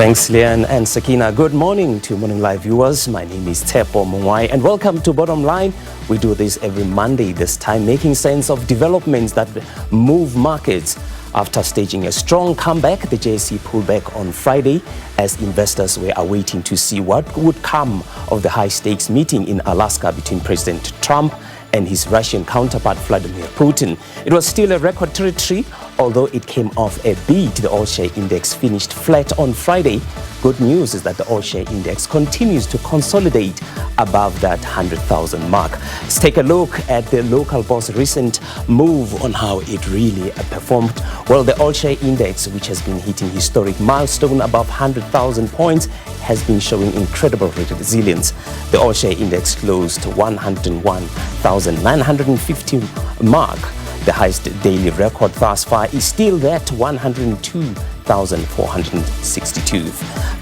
Thanks, Leanne and Sakina. Good morning to Morning Live viewers. My name is Tshepo Mongoai and welcome to Bottom Line. We do this every Monday, this time making sense of developments that move markets. After staging a strong comeback, the JSE pulled back on Friday as investors were awaiting to see what would come of the high-stakes meeting in Alaska between President Trump and his Russian counterpart Vladimir Putin. It was still a record territory, although it came off a beat. The all-share index finished flat on Friday. Good news is that the all-share index continues to consolidate above that 100,000 mark. Let's take a look at the local bourse recent move on how it really performed. Well, the all-share index, which has been hitting historic milestone above 100,000 points, has been showing incredible resilience. The all-share index closed 101,950 mark. The highest daily record thus far is still that 102,462.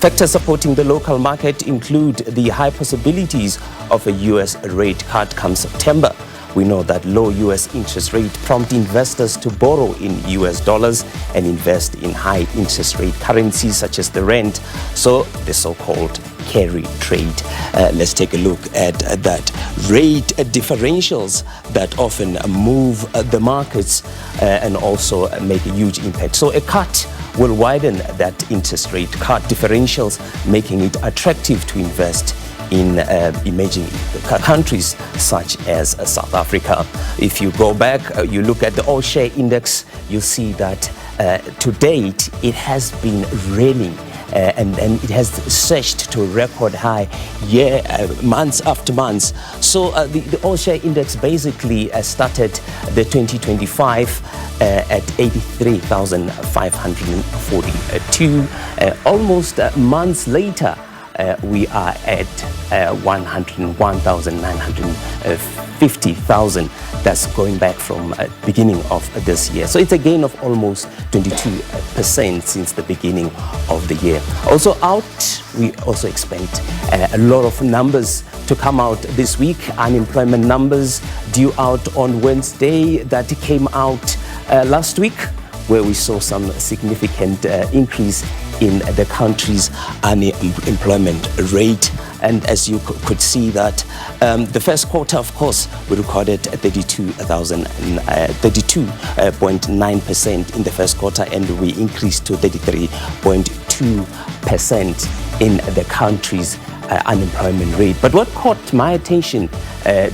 Factors supporting the local market include the high possibilities of a U.S. rate cut come September. We know that low U.S. interest rate prompt investors to borrow in U.S. dollars and invest in high interest rate currencies such as the rand, so the so-called carry trade. Let's take a look at that rate differentials that often move the markets and also make a huge impact. So a cut will widen that interest rate cut differentials, making it attractive to invest in emerging countries such as South Africa. If you go back, you look at the all-share index, you see that to date it has been railing and it has surged to a record high months after months. So the all-share index basically started the 2025 at 83,542. Almost months later, we are at 101,950,000. That's going back from beginning of this year. So it's a gain of almost 22% since the beginning of the year. Also out, we also expect a lot of numbers to come out this week. Unemployment numbers due out on Wednesday that came out last week, where we saw some significant increase in the country's unemployment rate. And as you could see that the first quarter, of course, we recorded 32.9% in the first quarter, and we increased to 33.2% in the country's unemployment rate. But what caught my attention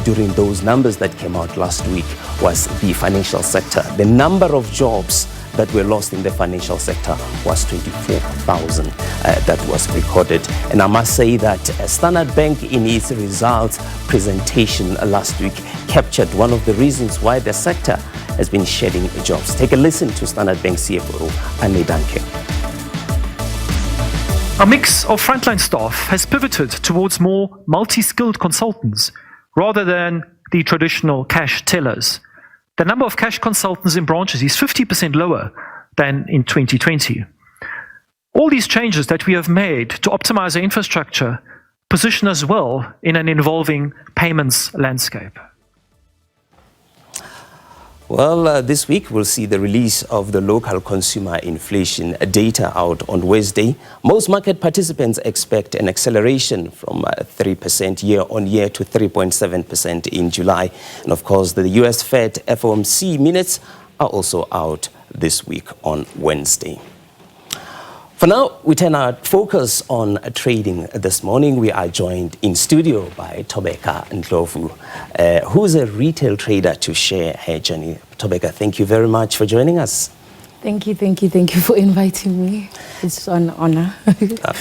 during those numbers that came out last week was the financial sector. The number of jobs that were lost in the financial sector was 24,000 that was recorded. And I must say that Standard Bank in its results presentation last week captured one of the reasons why the sector has been shedding jobs. Take a listen to Standard Bank CFO, Anne Danke. A mix of frontline staff has pivoted towards more multi-skilled consultants rather than the traditional cash tellers. The number of cash consultants in branches is 50% lower than in 2020. All these changes that we have made to optimize our infrastructure position us well in an evolving payments landscape. Well, this week we'll see the release of the local consumer inflation data out on Wednesday. Most market participants expect an acceleration from 3% year-on-year to 3.7% in July. And of course, the US Fed FOMC minutes are also out this week on Wednesday. For now, we turn our focus on trading this morning. We are joined in studio by Thobeka Ndlovu, who's a retail trader, to share her journey. Thobeka, thank you very much for joining us. Thank you for inviting me. It's an honor.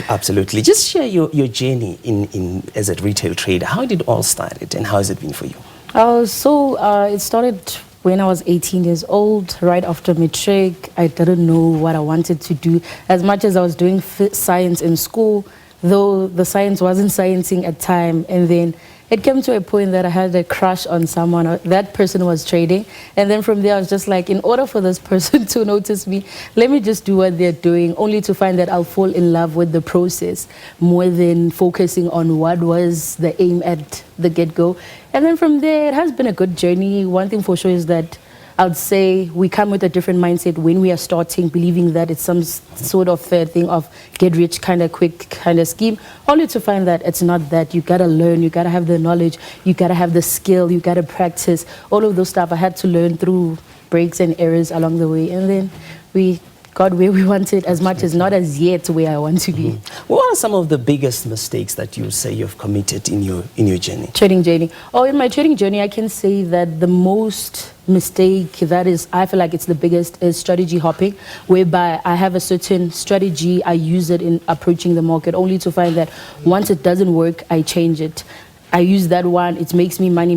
Absolutely. Just share your journey in as a retail trader. How did it all start and how has it been for you? It started when I was 18 years old, right after matric. I didn't know what I wanted to do. As much as I was doing science in school, though the science wasn't sciencing at time, and then it came to a point that I had a crush on someone. That person was trading. And then from there, I was just like, in order for this person to notice me, let me just do what they're doing, only to find that I'll fall in love with the process more than focusing on what was the aim at the get-go. And then from there, it has been a good journey. One thing for sure is that I'd say we come with a different mindset when we are starting, believing that it's some sort of thing of get rich kind of quick kind of scheme, only to find that it's not that. You got to learn, you got to have the knowledge, you got to have the skill, you got to practice. All of those stuff I had to learn through breaks and errors along the way. And then we got where we wanted, as much as not as yet where I want to be. What are some of the biggest mistakes that you say you've committed in your journey? Trading journey. Oh, in my trading journey, I can say that the most mistake that is, I feel like it's the biggest, is strategy hopping, whereby I have a certain strategy, I use it in approaching the market, only to find that once it doesn't work, I change it. I use that one, it makes me money.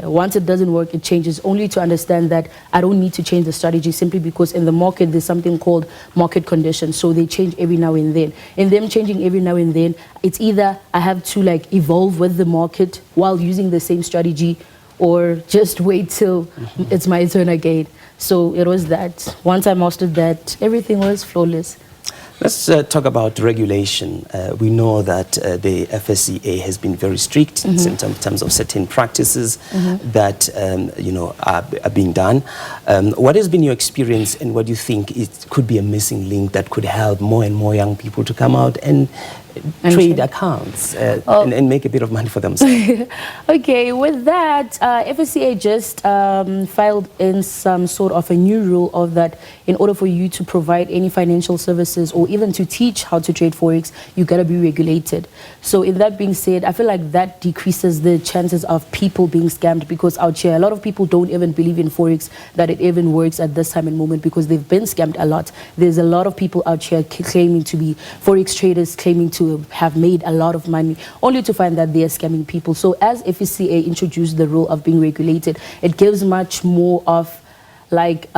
Once it doesn't work, it changes, only to understand that I don't need to change the strategy, simply because in the market there's something called market conditions. So they change every now and then. In them changing every now and then, it's either I have to like evolve with the market while using the same strategy, or just wait till it's my turn again. So it was that. Once I mastered that, everything was flawless. Let's talk about regulation. We know that the FSCA has been very strict in terms of certain practices that are being done. What has been your experience, and what do you think it could be a missing link that could help more and more young people to come out and trade accounts and make a bit of money for themselves? Okay, with that, FSCA just filed in some sort of a new rule of that in order for you to provide any financial services or even to teach how to trade Forex, you got to be regulated. So in that being said, I feel like that decreases the chances of people being scammed, because out here, a lot of people don't even believe in Forex, that it even works at this time and moment, because they've been scammed a lot. There's a lot of people out here claiming to be Forex traders, claiming to have made a lot of money, only to find that they are scamming people. So as FSCA introduced the rule of being regulated, it gives much more of like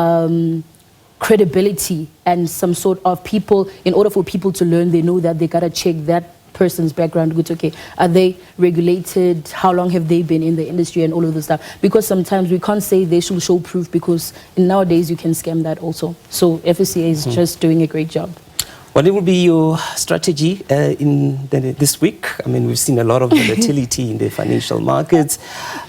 credibility and some sort of people, in order for people to learn, they know that they gotta check that person's background. Good, okay, are they regulated, how long have they been in the industry, and all of this stuff, because sometimes we can't say they should show proof, because nowadays you can scam that also. So FSCA is just doing a great job. What will be your strategy this week? I mean, we've seen a lot of volatility in the financial markets.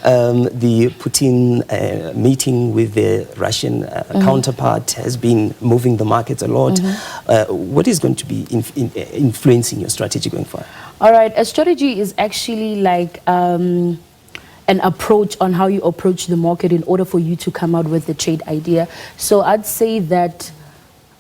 The Putin meeting with the Russian counterpart has been moving the markets a lot. What is going to be influencing your strategy going forward? All right, a strategy is actually like an approach on how you approach the market in order for you to come out with the trade idea. So I'd say that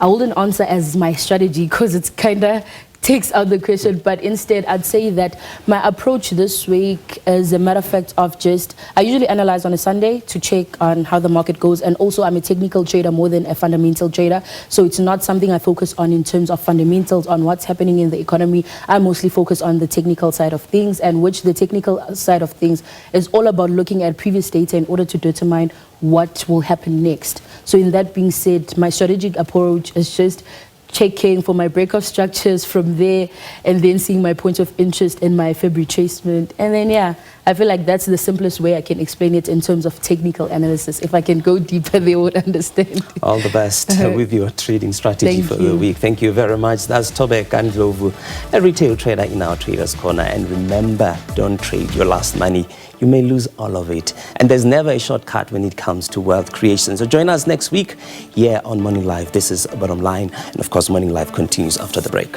I wouldn't answer as my strategy, because it's kind of takes out the question, but instead I'd say that my approach this week is a matter of fact of just, I usually analyze on a Sunday to check on how the market goes, and also I'm a technical trader more than a fundamental trader, so it's not something I focus on in terms of fundamentals on what's happening in the economy. I mostly focus on the technical side of things, and which the technical side of things is all about looking at previous data in order to determine what will happen next. So in that being said, my strategic approach is just checking for my breakout structures from there, and then seeing my points of interest in my February retracement. And then, yeah, I feel like that's the simplest way I can explain it in terms of technical analysis. If I can go deeper, they would understand. All the best with your trading strategy for the week. Thank you very much. That's Tobe Kandlovu, a retail trader in our Traders Corner. And remember, don't trade your last money. You may lose all of it. And there's never a shortcut when it comes to wealth creation. So join us next week here on Morning Live. This is Bottom Line. And of course, Morning Live continues after the break.